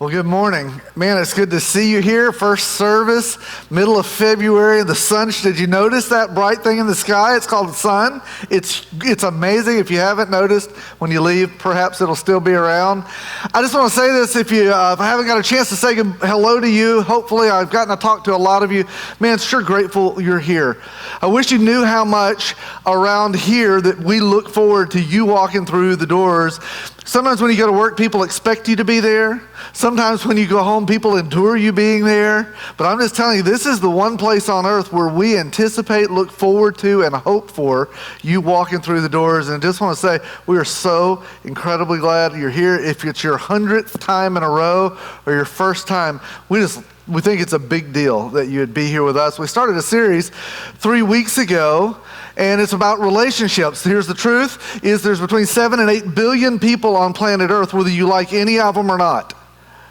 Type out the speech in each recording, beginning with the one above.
Well, good morning. Man, it's good to see you here. First service, middle of February. The sun, did you notice that bright thing in the sky? It's called the sun. It's amazing. If you haven't noticed, when you leave, perhaps it'll still be around. I just want to say this, if I haven't got a chance to say hello to you, hopefully I've gotten to talk to a lot of you. Man, sure grateful you're here. I wish you knew how much around here that we look forward to you walking through the doors. Sometimes when you go to work, people expect you to be there. Sometimes when you go home, people endure you being there. But I'm just telling you, this is the one place on earth where we anticipate, look forward to, and hope for you walking through the doors. And I just want to say, we are so incredibly glad you're here. If it's your 100th time in a row or your first time, we think it's a big deal that you would be here with us. We started a series 3 weeks ago, and it's about relationships. Here's the truth, is there's between 7 and 8 billion people on planet Earth, whether you like any of them or not.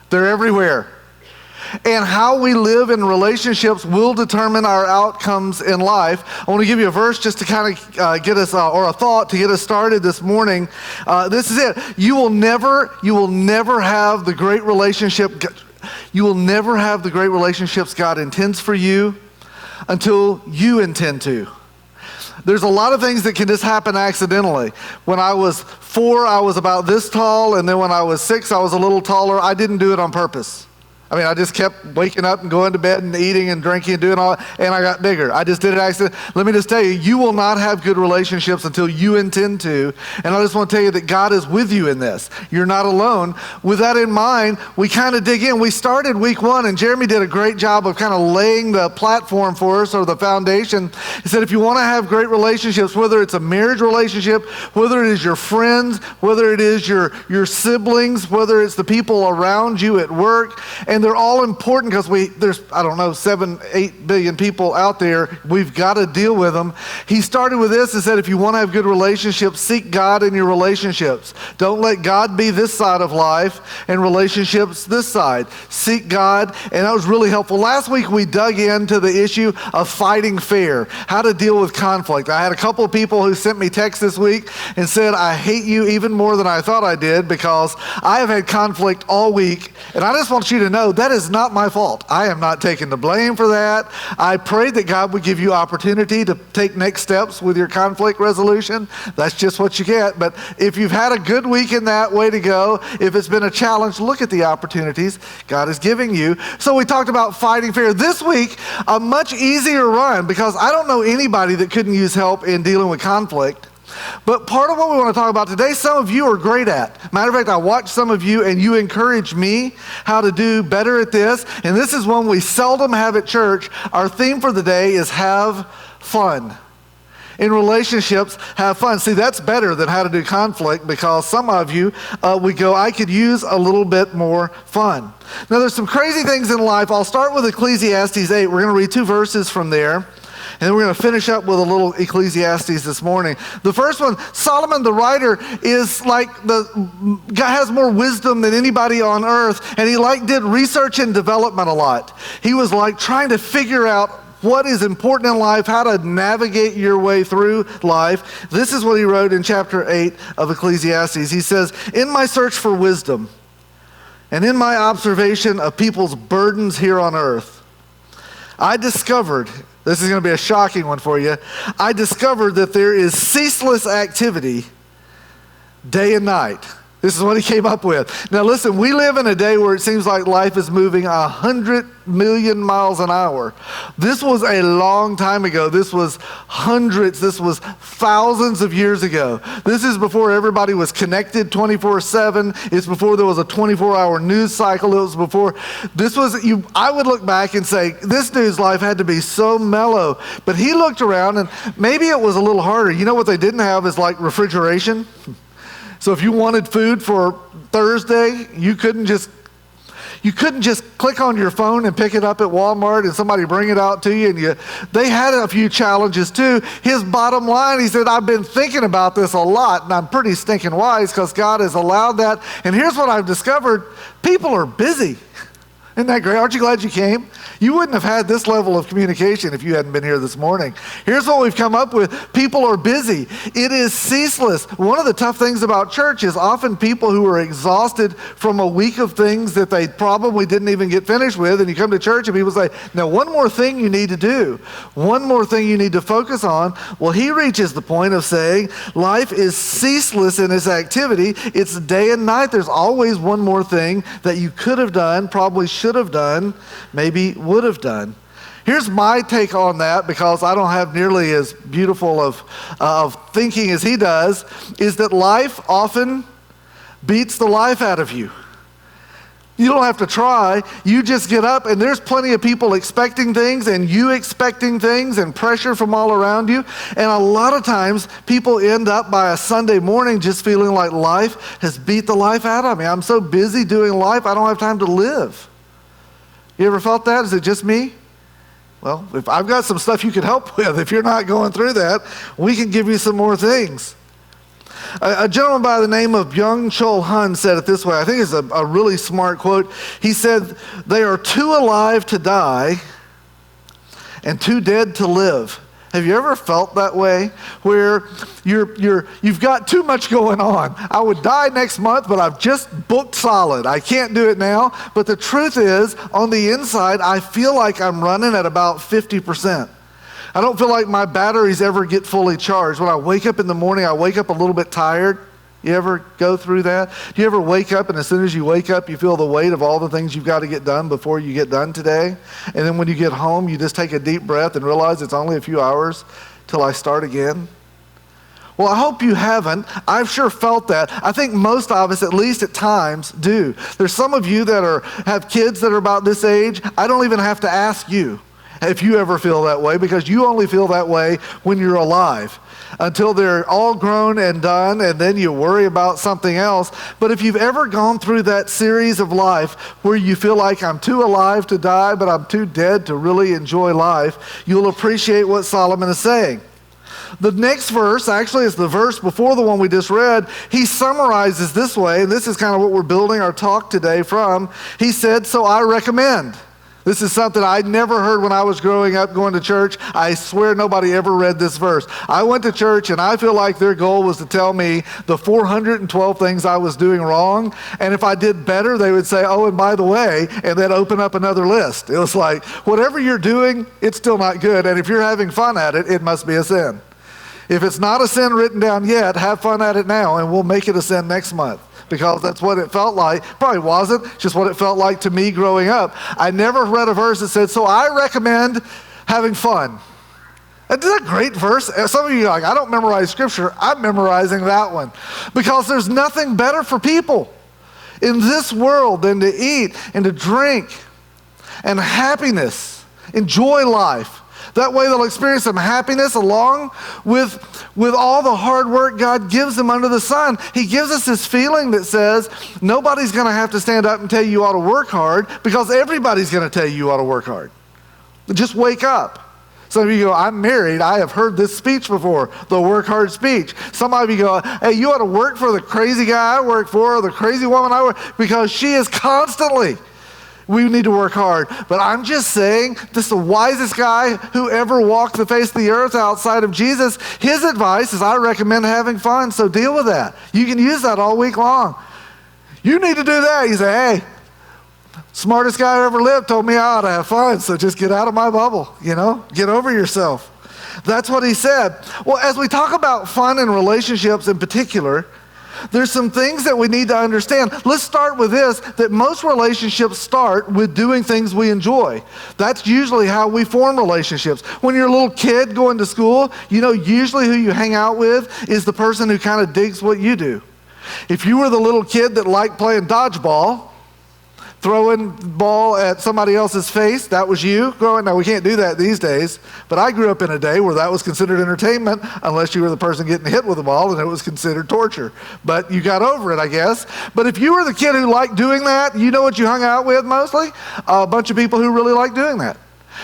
They're everywhere. And how we live in relationships will determine our outcomes in life. I want to give you a verse just to kind of get us, or a thought to get us started this morning. This is it. You will never have the great relationship. You will never have the great relationships God intends for you until you intend to. There's a lot of things that can just happen accidentally. When I was 4, I was about this tall, and then when I was 6, I was a little taller. I didn't do it on purpose. I just kept waking up and going to bed and eating and drinking and doing all that, and I got bigger. I just did it accidentally. Let me just tell you, you will not have good relationships until you intend to, and I just want to tell you that God is with you in this. You're not alone. With that in mind, we kind of dig in. We started week 1, and Jeremy did a great job of kind of laying the platform for us, or the foundation. He said if you want to have great relationships, whether it's a marriage relationship, whether it is your friends, whether it is your siblings, whether it's the people around you at work, and they're all important because there's 7, 8 billion people out there. We've got to deal with them. He started with this and said, if you want to have good relationships, seek God in your relationships. Don't let God be this side of life and relationships this side. Seek God, and that was really helpful. Last week we dug into the issue of fighting fair, how to deal with conflict. I had a couple of people who sent me texts this week and said, I hate you even more than I thought I did because I have had conflict all week, and I just want you to know that is not my fault. I am not taking the blame for that. I prayed that God would give you opportunity to take next steps with your conflict resolution. That's just what you get. But if you've had a good week in that, way to go. If it's been a challenge, look at the opportunities God is giving you. So we talked about fighting fair. This week, a much easier run because I don't know anybody that couldn't use help in dealing with conflict. But part of what we want to talk about today, some of you are great at. Matter of fact, I watched some of you and you encourage me how to do better at this. And this is one we seldom have at church. Our theme for the day is have fun. In relationships, have fun. See, that's better than how to do conflict because some of you would go, I could use a little bit more fun. Now, there's some crazy things in life. I'll start with Ecclesiastes 8. We're going to read 2 verses from there. And then we're going to finish up with a little Ecclesiastes this morning. The first one, Solomon the writer is like guy has more wisdom than anybody on earth. And he did research and development a lot. He was trying to figure out what is important in life, how to navigate your way through life. This is what he wrote in chapter 8 of Ecclesiastes. He says, in my search for wisdom and in my observation of people's burdens here on earth, I discovered, this is going to be a shocking one for you, I discovered that there is ceaseless activity day and night. This is what he came up with. Now listen, we live in a day where it seems like life is moving 100 million miles an hour. This was a long time ago. This was thousands of years ago. This is before everybody was connected 24/7. It's before there was a 24-hour news cycle. It was before, I would look back and say, this dude's life had to be so mellow. But he looked around and maybe it was a little harder. You know what they didn't have is refrigeration. So if you wanted food for Thursday, you couldn't just click on your phone and pick it up at Walmart and somebody bring it out to you. And they had a few challenges too. His bottom line, he said, I've been thinking about this a lot and I'm pretty stinking wise because God has allowed that. And here's what I've discovered. People are busy. Isn't that great? Aren't you glad you came? You wouldn't have had this level of communication if you hadn't been here this morning. Here's what we've come up with. People are busy. It is ceaseless. One of the tough things about church is often people who are exhausted from a week of things that they probably didn't even get finished with, and you come to church and people say, now one more thing you need to do. One more thing you need to focus on. Well, he reaches the point of saying life is ceaseless in its activity. It's day and night. There's always one more thing that you could have done, probably should have done, maybe would have done. Here's my take on that, because I don't have nearly as beautiful of thinking as he does, is that life often beats the life out of you. You don't have to try. You just get up, and there's plenty of people expecting things, and you expecting things, and pressure from all around you. And a lot of times, people end up by a Sunday morning just feeling like life has beat the life out of me. I'm so busy doing life, I don't have time to live. You ever felt that? Is it just me? Well, if I've got some stuff you can help with. If you're not going through that, we can give you some more things. A gentleman by the name of Byung-Chul Han said it this way. I think it's a really smart quote. He said, "They are too alive to die and too dead to live." Have you ever felt that way, where you've got too much going on? I would die next month, but I've just booked solid. I can't do it now. But the truth is, on the inside, I feel like I'm running at about 50%. I don't feel like my batteries ever get fully charged. When I wake up in the morning, I wake up a little bit tired. You ever go through that? Do you ever wake up, and as soon as you wake up, you feel the weight of all the things you've got to get done before you get done today? And then when you get home, you just take a deep breath and realize it's only a few hours till I start again? Well, I hope you haven't. I've sure felt that. I think most of us, at least at times, do. There's some of you that have kids that are about this age. I don't even have to ask you if you ever feel that way, because you only feel that way when you're alive, until they're all grown and done, and then you worry about something else. But if you've ever gone through that series of life where you feel like I'm too alive to die, but I'm too dead to really enjoy life, you'll appreciate what Solomon is saying. The next verse actually is the verse before the one we just read. He summarizes this way, and this is kind of what we're building our talk today from. He said, "So I recommend." This is something I never heard when I was growing up going to church. I swear nobody ever read this verse. I went to church, and I feel like their goal was to tell me the 412 things I was doing wrong. And if I did better, they would say, "Oh, and by the way," and then open up another list. It was like, whatever you're doing, it's still not good. And if you're having fun at it, it must be a sin. If it's not a sin written down yet, have fun at it now, and we'll make it a sin next month. Because that's what it felt like. Probably wasn't, just what it felt like to me growing up. I never read a verse that said, "So I recommend having fun." Isn't that a great verse? Some of you are like, "I don't memorize scripture." I'm memorizing that one. Because there's nothing better for people in this world than to eat and to drink and happiness. Enjoy life. That way they'll experience some happiness along with all the hard work God gives them under the sun. He gives us this feeling that says nobody's going to have to stand up and tell you ought to work hard, because everybody's going to tell you ought to work hard. Just wake up. Some of you go, "I'm married. I have heard this speech before, the work hard speech." Some of you go, "Hey, you ought to work for the crazy guy I work for, or the crazy woman I work," because she is constantly. We need to work hard. But I'm just saying, this is the wisest guy who ever walked the face of the earth outside of Jesus. His advice is, I recommend having fun, so deal with that. You can use that all week long. You need to do that. You say, "Hey, smartest guy who ever lived told me I ought to have fun, so just get out of my bubble, get over yourself." That's what he said. Well, as we talk about fun and relationships in particular, there's some things that we need to understand. Let's start with this, that most relationships start with doing things we enjoy. That's usually how we form relationships. When you're a little kid going to school, usually who you hang out with is the person who kind of digs what you do. If you were the little kid that liked playing dodgeball, throwing the ball at somebody else's face, that was you growing. Now, we can't do that these days, but I grew up in a day where that was considered entertainment, unless you were the person getting hit with the ball, and it was considered torture. But you got over it, I guess. But if you were the kid who liked doing that, you know what you hung out with mostly? A bunch of people who really liked doing that.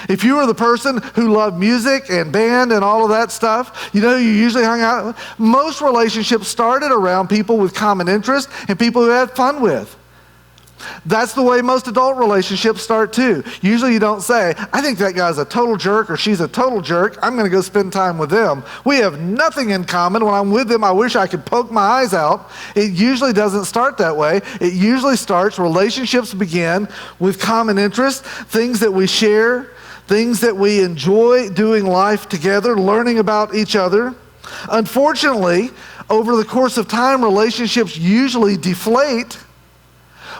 If you were the person who loved music and band and all of that stuff, you usually hung out with. Most relationships started around people with common interests and people who had fun with. That's the way most adult relationships start too. Usually you don't say, I think that guy's a total jerk or she's a total jerk. I'm going to go spend time with them. We have nothing in common. When I'm with them, I wish I could poke my eyes out. It usually doesn't start that way. It usually starts, relationships begin with common interests, things that we share, things that we enjoy doing life together, learning about each other. Unfortunately, over the course of time, relationships usually deflate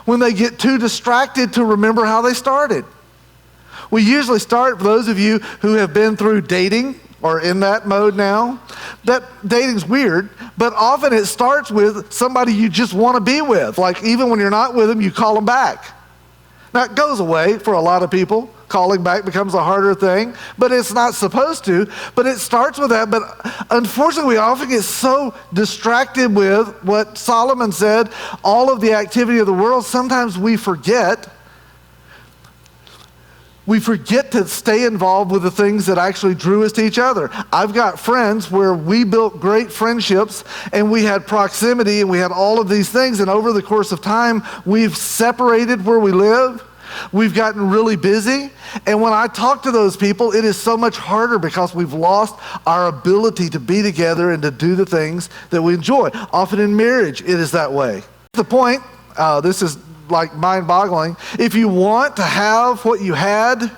when they get too distracted to remember how they started. We usually start, for those of you who have been through dating or in that mode now, that dating's weird, but often it starts with somebody you just want to be with. Like even when you're not with them, you call them back. Now it goes away for a lot of people. Calling back becomes a harder thing, but it's not supposed to. But it starts with that. But unfortunately, we often get so distracted with what Solomon said, all of the activity of the world, sometimes we forget to stay involved with the things that actually drew us to each other. I've got friends where we built great friendships and we had proximity and we had all of these things. And over the course of time, we've separated where we live. We've gotten really busy. And when I talk to those people, it is so much harder because we've lost our ability to be together and to do the things that we enjoy. Often in marriage, it is that way. The point, this is like mind-boggling. If you want to have what you had,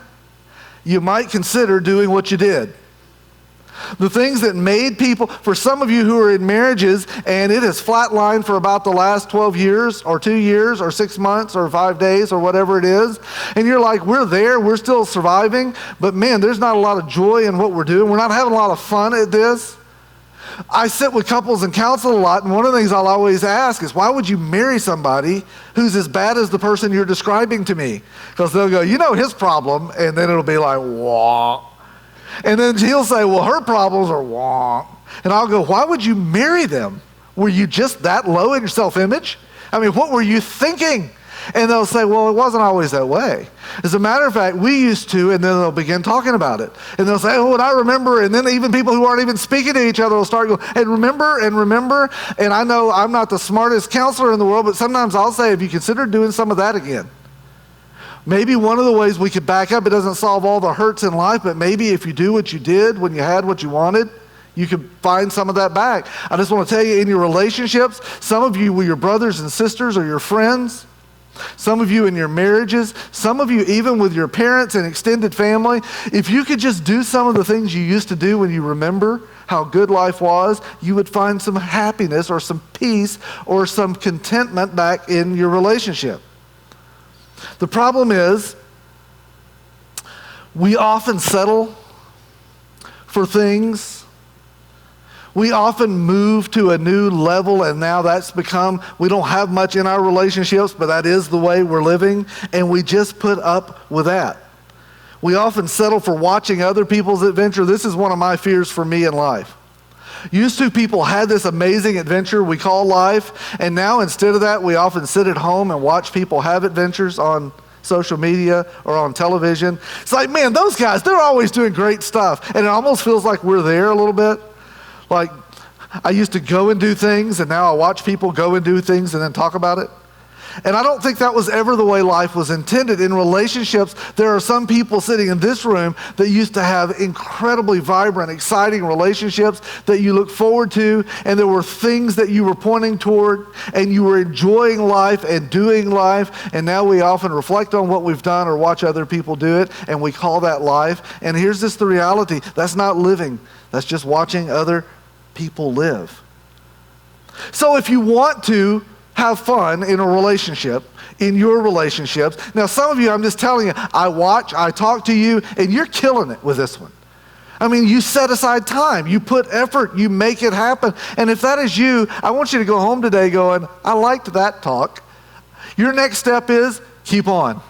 you might consider doing what you did. The things that made people, for some of you who are in marriages and it has flatlined for about the last 12 years or 2 years or 6 months or 5 days or whatever it is, and you're like, we're there, we're still surviving, but man, there's not a lot of joy in what we're doing. We're not having a lot of fun at this. I sit with couples and counsel a lot, and one of the things I'll always ask is, why would you marry somebody who's as bad as the person you're describing to me? Because they'll go, you know his problem, and then it'll be like, wah. And then he'll say, well, her problems are wah. And I'll go, why would you marry them? Were you just that low in your self-image? I mean, what were you thinking? And they'll say, well, it wasn't always that way. As a matter of fact, we used to, and then they'll begin talking about it. And they'll say, oh, and I remember, and then even people who aren't even speaking to each other will start going, and remember. And I know I'm not the smartest counselor in the world, but sometimes I'll say, have you considered doing some of that again? Maybe one of the ways we could back up, it doesn't solve all the hurts in life, but maybe if you do what you did when you had what you wanted, you could find some of that back. I just want to tell you, in your relationships, some of you with your brothers and sisters or your friends, some of you in your marriages, some of you even with your parents and extended family, if you could just do some of the things you used to do when you remember how good life was, you would find some happiness or some peace or some contentment back in your relationship. The problem is, we often settle for things. We often move to a new level, and now that's become, we don't have much in our relationships, but that is the way we're living, and we just put up with that. We often settle for watching other people's adventure. This is one of my fears for me in life. Used to, people had this amazing adventure we call life, and now instead of that, we often sit at home and watch people have adventures on social media or on television. It's like, man, those guys, they're always doing great stuff, and it almost feels like we're there a little bit. Like, I used to go and do things, and now I watch people go and do things and then talk about it. And I don't think that was ever the way life was intended. In relationships, there are some people sitting in this room that used to have incredibly vibrant, exciting relationships that you look forward to, and there were things that you were pointing toward, and you were enjoying life and doing life, and now we often reflect on what we've done or watch other people do it, and we call that life. And here's just the reality. That's not living. That's just watching other people live. So if you want to have fun in a relationship, in your relationships. Now, some of you, I'm just telling you, I watch, I talk to you, and you're killing it with this one. I mean, you set aside time, you put effort, you make it happen. And if that is you, I want you to go home today going, I liked that talk. Your next step is keep on.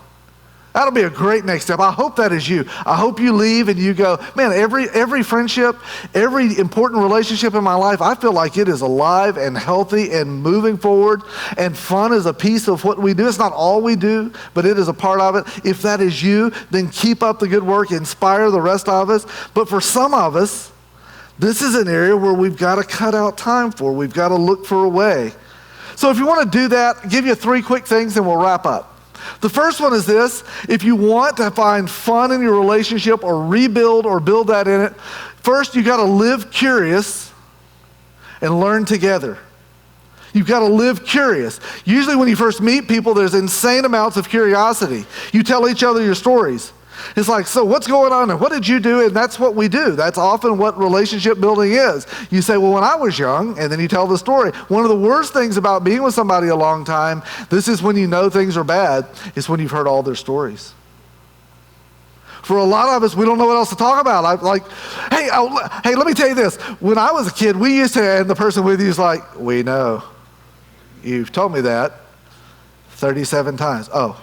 That'll be a great next step. I hope that is you. I hope you leave and you go, man, every friendship, every important relationship in my life, I feel like it is alive and healthy and moving forward, and fun is a piece of what we do. It's not all we do, but it is a part of it. If that is you, then keep up the good work, inspire the rest of us. But for some of us, this is an area where we've got to cut out time for. We've got to look for a way So if you want to do that, I'll give you 3 quick things and we'll wrap up. The first one is this: if you want to find fun in your relationship or rebuild or build that in it, first you got to live curious and learn together. You've got to live curious. Usually when you first meet people, there's insane amounts of curiosity. You tell each other your stories. It's like, so what's going on and what did you do? And that's what we do. That's often what relationship building is. You say, well, when I was young, and then you tell the story. One of the worst things about being with somebody a long time, this is when you know things are bad, is when you've heard all their stories. For a lot of us, we don't know what else to talk about. I'm like, hey, let me tell you this. When I was a kid, we used to, and the person with you is like, we know. You've told me that 37 times. Oh,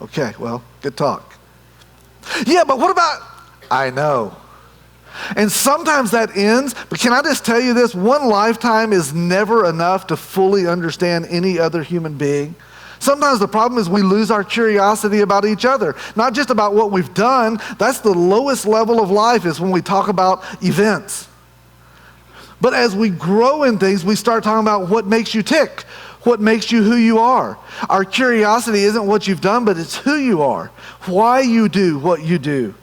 okay, well, good talk. Yeah, but what about, I know. And sometimes that ends, but can I just tell you this? One lifetime is never enough to fully understand any other human being. Sometimes the problem is we lose our curiosity about each other, not just about what we've done. That's the lowest level of life, is when we talk about events. But as we grow in things, we start talking about what makes you tick, what makes you who you are. Our curiosity isn't what you've done, but it's who you are, why you do what you do.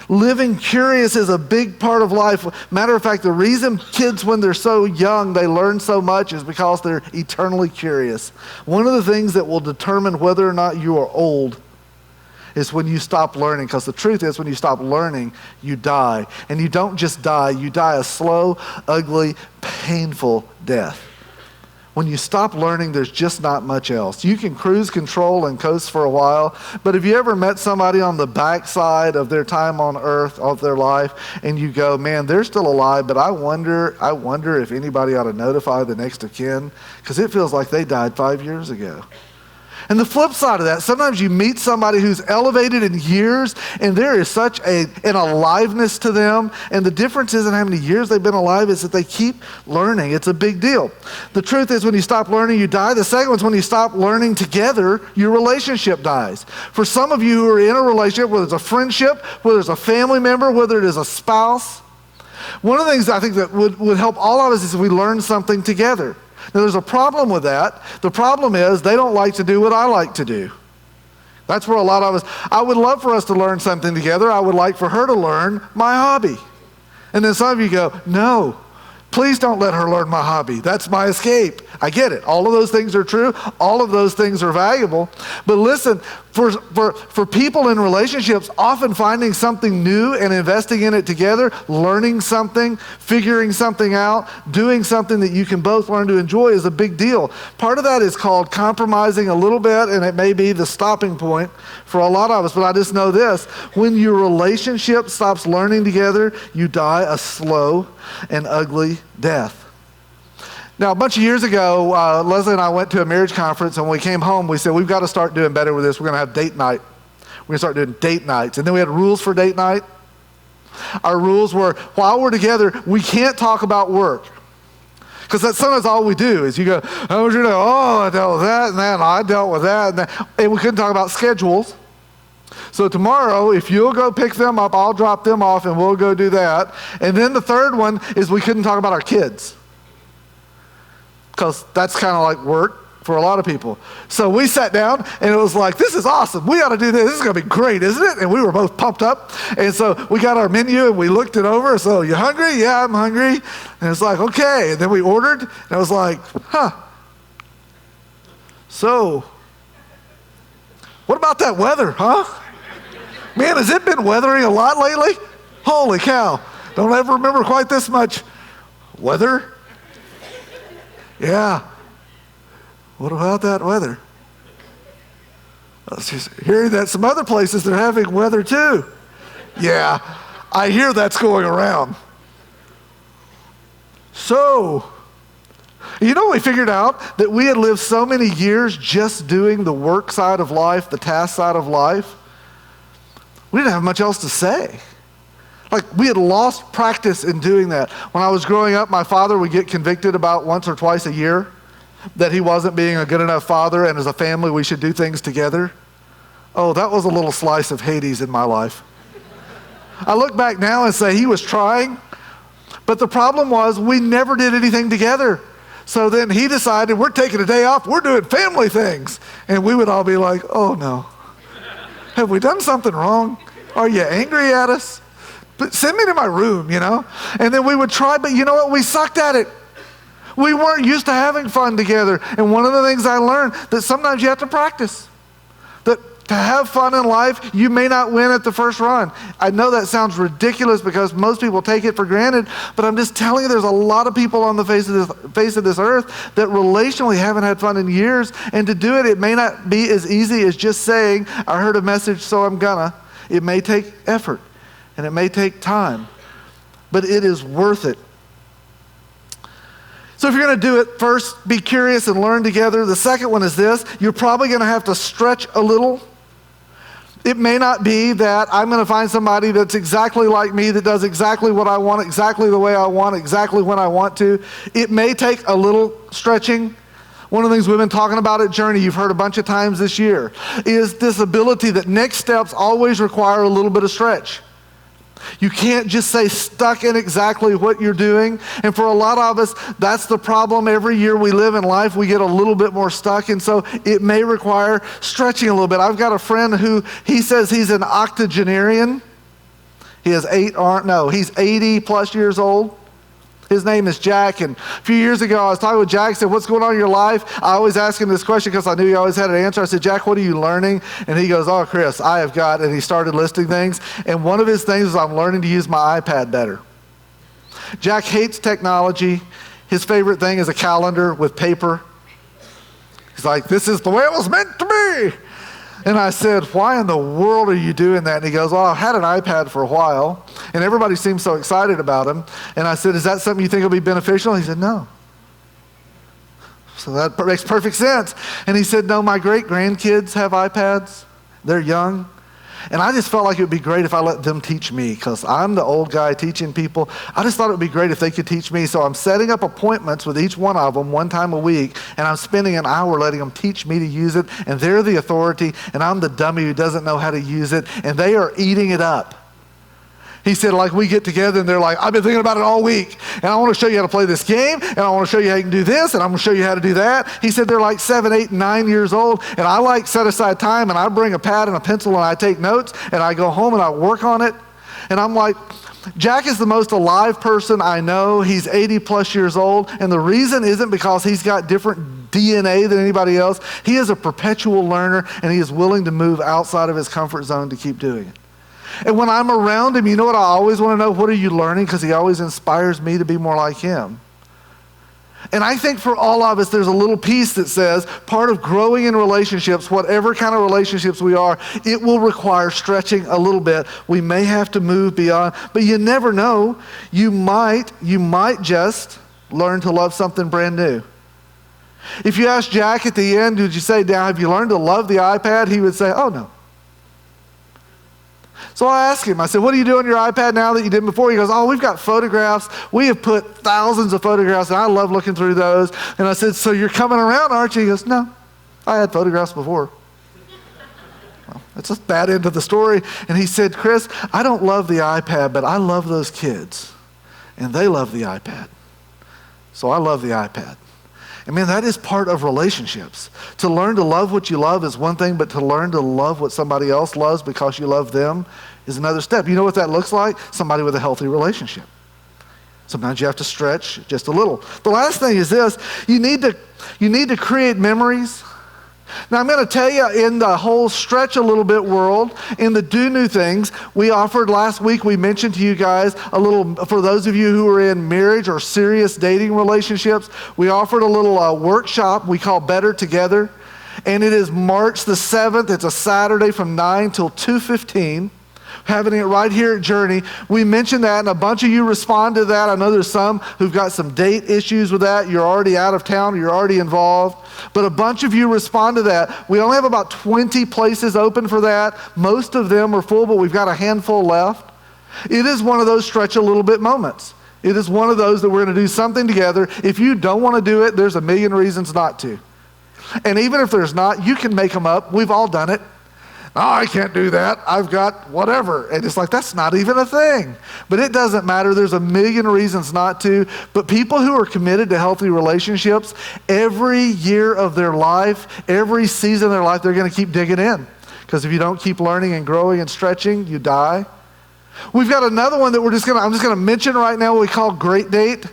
Living curious is a big part of life. Matter of fact, the reason kids, when they're so young, they learn so much is because they're eternally curious. One of the things that will determine whether or not you are old is when you stop learning, because the truth is, when you stop learning, you die. And you don't just die, you die a slow, ugly, painful death. When you stop learning, there's just not much else. You can cruise control and coast for a while, but have you ever met somebody on the backside of their time on earth, of their life, and you go, man, they're still alive, but I wonder if anybody ought to notify the next of kin, because it feels like they died 5 years ago. And the flip side of that, sometimes you meet somebody who's elevated in years, and there is such an aliveness to them, and the difference isn't how many years they've been alive, it's that they keep learning. It's a big deal. The truth is, when you stop learning, you die. The second one's when you stop learning together, your relationship dies. For some of you who are in a relationship, whether it's a friendship, whether it's a family member, whether it is a spouse, one of the things I think that would help all of us is if we learn something together. Now, there's a problem with that. The problem is they don't like to do what I like to do. That's where a lot of us, I would love for us to learn something together. I would like for her to learn my hobby. And then some of you go, no, please don't let her learn my hobby. That's my escape. I get it. All of those things are true. All of those things are valuable. But listen, for people in relationships, often finding something new and investing in it together, learning something, figuring something out, doing something that you can both learn to enjoy is a big deal. Part of that is called compromising a little bit, and it may be the stopping point for a lot of us. But I just know this: when your relationship stops learning together, you die a slow and ugly death. Now, a bunch of years ago, Leslie and I went to a marriage conference, and when we came home, we said, we've got to start doing better with this. We're going to have date night. We're going to start doing date nights. And then we had rules for date night. Our rules were, while we're together, we can't talk about work. Because that's sometimes all we do is you go, how was your day? Oh, I dealt with that and that, and I dealt with that and that. And we couldn't talk about schedules. So tomorrow, if you'll go pick them up, I'll drop them off, and we'll go do that. And then the third one is we couldn't talk about our kids, because that's kind of like work for a lot of people. So we sat down, and it was like, this is awesome. We ought to do this. This is going to be great, isn't it? And we were both pumped up. And so we got our menu, and we looked it over. So, you hungry? Yeah, I'm hungry. And it's like, okay. And then we ordered, and it was like, so what about that weather, huh? Man, has it been weathering a lot lately? Holy cow. Don't ever remember quite this much weather. Yeah. What about that weather? I was just hearing that some other places they're having weather too. Yeah, I hear that's going around. So, you know, we figured out that we had lived so many years just doing the work side of life, the task side of life. We didn't have much else to say. Like, we had lost practice in doing that. When I was growing up, my father would get convicted about once or twice a year that he wasn't being a good enough father, and as a family we should do things together. Oh, that was a little slice of Hades in my life. I look back now and say he was trying, but the problem was we never did anything together. So then he decided, we're taking a day off, we're doing family things. And we would all be like, oh no, have we done something wrong? Are you angry at us? But send me to my room, And then we would try, but you know what? We sucked at it. We weren't used to having fun together. And one of the things I learned, that sometimes you have to practice. That to have fun in life, you may not win at the first run. I know that sounds ridiculous because most people take it for granted, but I'm just telling you, there's a lot of people on the face of this earth that relationally haven't had fun in years. And to do it, it may not be as easy as just saying, I heard a message, so I'm gonna. It may take effort and it may take time, but it is worth it. So if you're going to do it, first, be curious and learn together. The second one is this. You're probably going to have to stretch a little. It may not be that I'm going to find somebody that's exactly like me, that does exactly what I want, exactly the way I want, exactly when I want to. It may take a little stretching. One of the things we've been talking about at Journey, you've heard a bunch of times this year, is this ability that next steps always require a little bit of stretch. You can't just stay stuck in exactly what you're doing. And for a lot of us, that's the problem. Every year we live in life, we get a little bit more stuck. And so it may require stretching a little bit. I've got a friend who, he says he's an octogenarian. He's 80 plus years old. His name is Jack, and a few years ago I was talking with Jack, said, what's going on in your life? I always ask him this question because I knew he always had an answer. I said, Jack, what are you learning? And he goes, oh, Chris, I have got, and he started listing things, and one of his things is I'm learning to use my iPad better. Jack hates technology. His favorite thing is a calendar with paper. He's like, this is the way it was meant to be. And I said, why in the world are you doing that? And he goes, I've had an iPad for a while, and everybody seems so excited about him. And I said, is that something you think will be beneficial? He said, no. So that makes perfect sense. And he said, no, my great-grandkids have iPads. They're young. And I just felt like it would be great if I let them teach me, because I'm the old guy teaching people. I just thought it would be great if they could teach me. So I'm setting up appointments with each one of them one time a week, and I'm spending an hour letting them teach me to use it, and they're the authority, and I'm the dummy who doesn't know how to use it, and they are eating it up. He said, like, we get together and they're like, I've been thinking about it all week, and I want to show you how to play this game, and I want to show you how you can do this, and I'm going to show you how to do that. He said they're like 7, 8, 9 years old, and I like set aside time, and I bring a pad and a pencil, and I take notes, and I go home and I work on it. And I'm like, Jack is the most alive person I know. He's 80 plus years old, and the reason isn't because he's got different DNA than anybody else. He is a perpetual learner, and he is willing to move outside of his comfort zone to keep doing it. And when I'm around him, you know what I always want to know? What are you learning? Because he always inspires me to be more like him. And I think for all of us, there's a little piece that says part of growing in relationships, whatever kind of relationships we are, it will require stretching a little bit. We may have to move beyond, but you never know. You might just learn to love something brand new. If you ask Jack at the end, would you say, now, have you learned to love the iPad? He would say, oh, no. So I asked him, I said, what do you do on your iPad now that you didn't before? He goes, oh, we've got photographs. We have put thousands of photographs, and I love looking through those. And I said, so you're coming around, aren't you? He goes, no, I had photographs before. Well, that's a bad end of the story. And he said, Chris, I don't love the iPad, but I love those kids, and they love the iPad. So I love the iPad. I mean, that is part of relationships. To learn to love what you love is one thing, but to learn to love what somebody else loves because you love them is another step. You know what that looks like? Somebody with a healthy relationship. Sometimes you have to stretch just a little. The last thing is this: you need to create memories. Now, I'm going to tell you, in the whole stretch a little bit world, in the do new things, we offered last week, we mentioned to you guys a little, for those of you who are in marriage or serious dating relationships, we offered a little workshop we call Better Together. And it is March the 7th. It's a Saturday from 9 till 2:15. Having it right here at Journey. We mentioned that, and a bunch of you respond to that. I know there's some who've got some date issues with that. You're already out of town, you're already involved. But a bunch of you respond to that. We only have about 20 places open for that. Most of them are full, but we've got a handful left. It is one of those stretch a little bit moments. It is one of those that we're going to do something together. If you don't want to do it, there's a million reasons not to. And even if there's not, you can make them up. We've all done it. Oh, I can't do that. I've got whatever. And it's like, that's not even a thing. But it doesn't matter. There's a million reasons not to. But people who are committed to healthy relationships, every year of their life, every season of their life, they're going to keep digging in. Because if you don't keep learning and growing and stretching, you die. We've got another one that I'm just going to mention right now, what we call Great Date.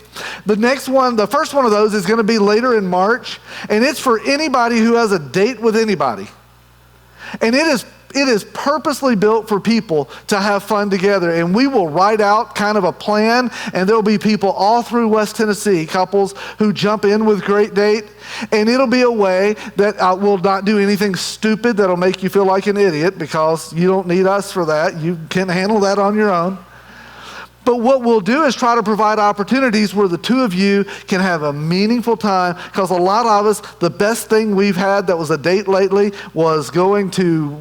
The next one, the first one of those is going to be later in March. And it's for anybody who has a date with anybody. And it is purposely built for people to have fun together. And we will write out kind of a plan, and there'll be people all through West Tennessee, couples who jump in with Great Date. And it'll be a way that we'll not do anything stupid that'll make you feel like an idiot, because you don't need us for that. You can handle that on your own. But what we'll do is try to provide opportunities where the two of you can have a meaningful time, because a lot of us, the best thing we've had that was a date lately was going to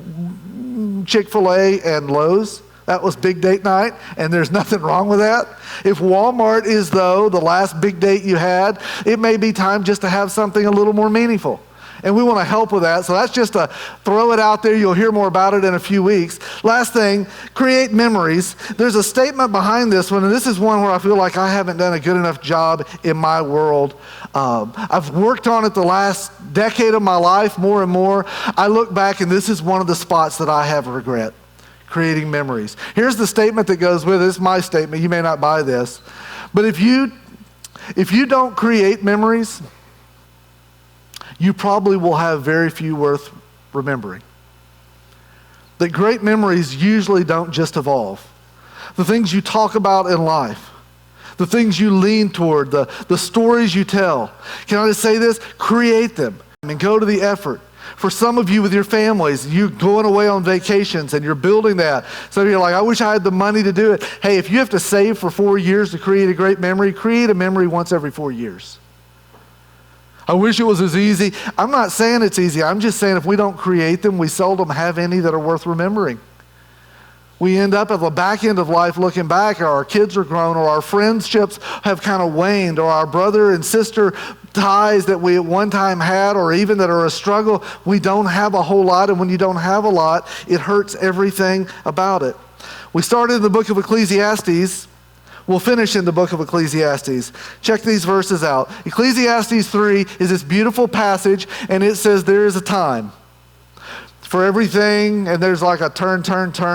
Chick-fil-A and Lowe's. That was big date night, and there's nothing wrong with that. If Walmart is, though, the last big date you had, it may be time just to have something a little more meaningful. And we want to help with that. So that's just to throw it out there. You'll hear more about it in a few weeks. Last thing, create memories. There's a statement behind this one, and this is one where I feel like I haven't done a good enough job in my world. I've worked on it the last decade of my life more and more. I look back, and this is one of the spots that I have regret. Creating memories. Here's the statement that goes with it. It's my statement. You may not buy this. But if you don't create memories, you probably will have very few worth remembering. That great memories usually don't just evolve. The things you talk about in life, the things you lean toward, the stories you tell. Can I just say this? Create them and go to the effort. For some of you with your families, you're going away on vacations and you're building that. So you're like, I wish I had the money to do it. Hey, if you have to save for 4 years to create a great memory, create a memory once every 4 years. I wish it was as easy. I'm not saying it's easy. I'm just saying if we don't create them, we seldom have any that are worth remembering. We end up at the back end of life looking back, or our kids are grown, or our friendships have kind of waned, or our brother and sister ties that we at one time had, or even that are a struggle, we don't have a whole lot. And when you don't have a lot, it hurts everything about it. We started in the book of Ecclesiastes. We'll finish in the book of Ecclesiastes. Check these verses out. Ecclesiastes 3 is this beautiful passage, and it says there is a time for everything, and there's like a turn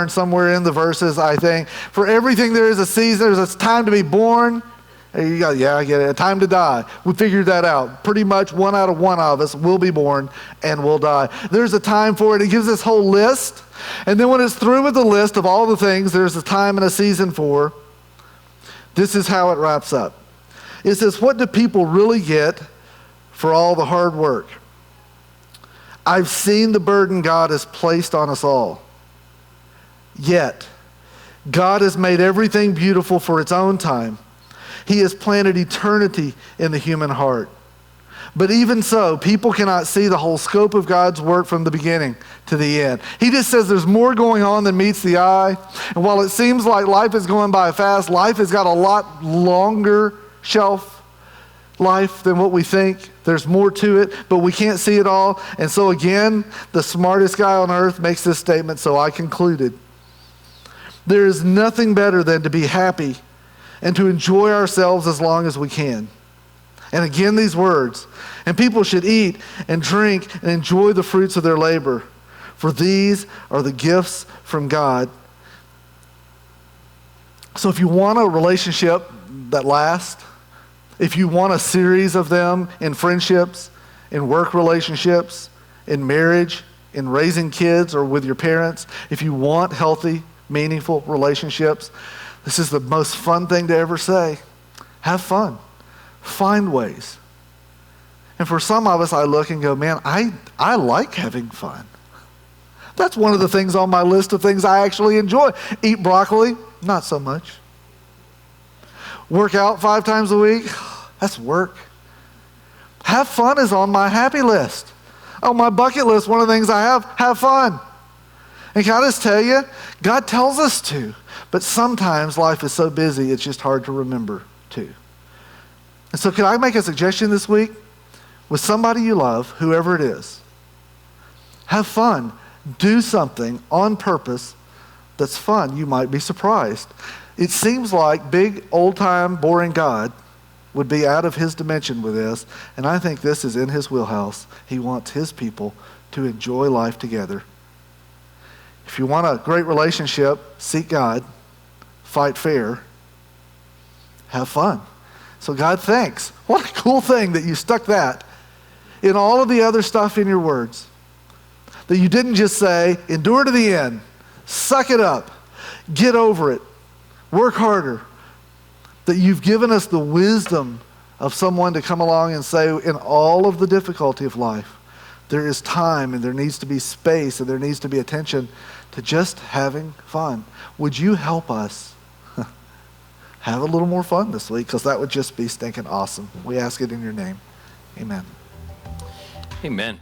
somewhere in the verses, I think. For everything there is a season. There's a time to be born. There you go. Yeah, I get it. A time to die. We figured that out. Pretty much one out of one of us will be born and will die. There's a time for it. It gives this whole list. And then when it's through with the list of all the things there's a time and a season for, this is how it wraps up. It says, what do people really get for all the hard work? I've seen the burden God has placed on us all. Yet, God has made everything beautiful for its own time. He has planted eternity in the human heart. But even so, people cannot see the whole scope of God's work from the beginning to the end. He just says there's more going on than meets the eye. And while it seems like life is going by fast, life has got a lot longer shelf life than what we think. There's more to it, but we can't see it all. And so again, the smartest guy on earth makes this statement, so I concluded. There is nothing better than to be happy and to enjoy ourselves as long as we can. And again, these words, and people should eat and drink and enjoy the fruits of their labor, for these are the gifts from God. So if you want a relationship that lasts, if you want a series of them in friendships, in work relationships, in marriage, in raising kids or with your parents, if you want healthy, meaningful relationships, this is the most fun thing to ever say. Have fun. Find ways. And for some of us, I look and go, man, I like having fun. That's one of the things on my list of things I actually enjoy. Eat broccoli, not so much. Work out 5 times a week, that's work. Have fun is on my happy list. On my bucket list, one of the things I have fun. And can I just tell you, God tells us to, but sometimes life is so busy, it's just hard to remember to. And so can I make a suggestion this week? With somebody you love, whoever it is, have fun Do something on purpose that's fun. You might be surprised. It seems like big, old-time, boring God would be out of his dimension with this, and I think this is in his wheelhouse. He wants his people to enjoy life together. If you want a great relationship, seek God, fight fair, have fun. So God, thanks. What a cool thing that you stuck that in all of the other stuff in your words. That you didn't just say, endure to the end, suck it up, get over it, work harder. That you've given us the wisdom of someone to come along and say, in all of the difficulty of life, there is time and there needs to be space and there needs to be attention to just having fun. Would you help us have a little more fun this week? Because that would just be stinking awesome. We ask it in your name. Amen. Amen.